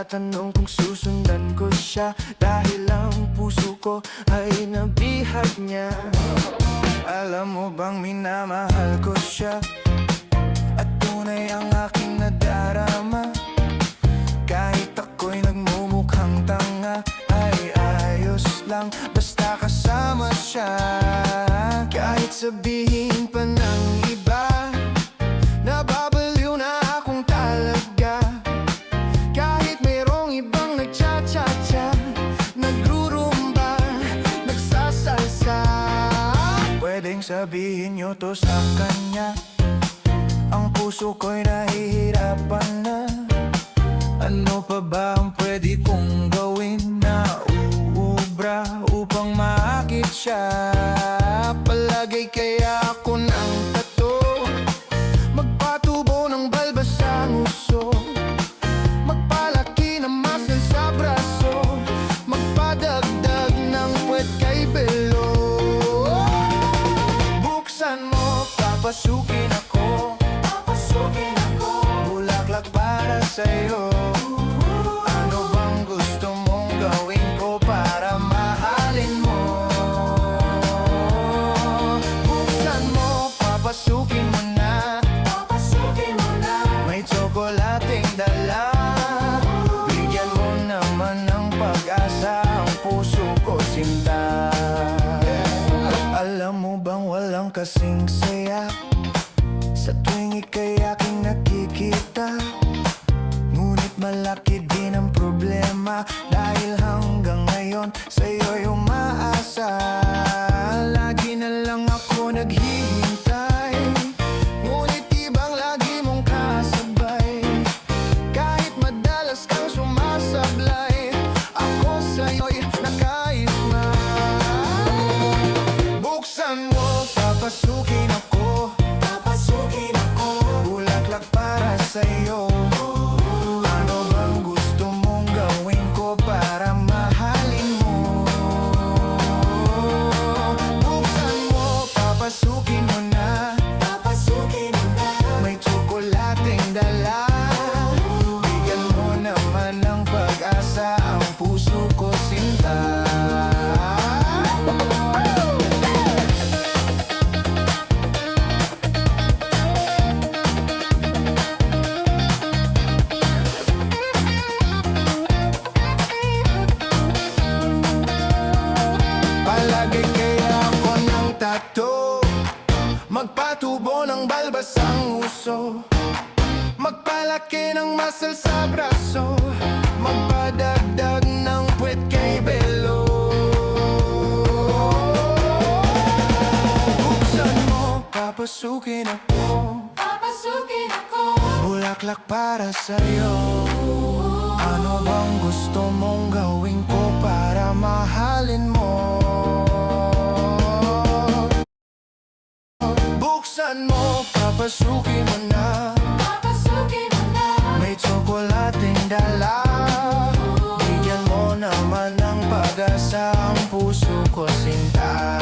nagtatanong kung susundan ko siya, dahil ang puso ko ay nabihag niya. Alam mo bang minamahal ko siya, at tunay ang aking nadarama. Kahit ako'y nagmumukhang tanga, ay ayos lang basta kasama siya. Kahit sabihin pa ng iba, nababaliw na akong talaga. Kahit mayroong ibang nagcha-cha-cha, nagrurumba, nagsasalsa, pwedeng sabihin nyo to sa kanya. Ang puso ko'y nahihirapan na. Ano pa ba ang pwede kong gawin na uubra upang maakit siya? Palagay kaya ako ng tato, magpatubo ng balbas sa nguso, magpalaki ng muscle sa braso, magpadagdag ng puwet kay belo. Buksan mo, papasukin ako, bulaklak para sa'yo. Ano bang gusto mong gawin ko para mahalin mo? Buksan mo, papasukin mo na, may tsokolating dala. Bigyan mo naman ng pag-asa ang puso ko, sinta. Alam mo bang walang kasing saya sa tuwing ika'y aking nakikita? Ngunit malaki din ang problema, dahil hanggang ngayon sa'yo'y umaasa. Lagi na lang ako naghihintay, ngunit ibang lagi mong kasabay. Kahit madalas kang sumasablay, ako sa'yo'y nakaisma. Buksan mo, papasukin ako, bulaklak para sa'yo. Ano bang gusto mong gawin ko para mahalin mo? Buksan mo, papasukin mo na, may tsokolating dala. Bigyan mo naman ng pag-asa ang puso ko, sinta. Palagay kaya ako ng tato, magpatubo ng balbas ang uso, magpalaki ng muscle sa braso, magpadagdag ng puwet kay belo. Buksan mo, papasukin ako, bulaklak para sa'yo. Ano bang gusto mong gawin ko para mahalin mo? Buksan mo, papasukin mo na, may tsokolating dala. Bigyan mo naman ng pag-asa ang puso ko, sinta.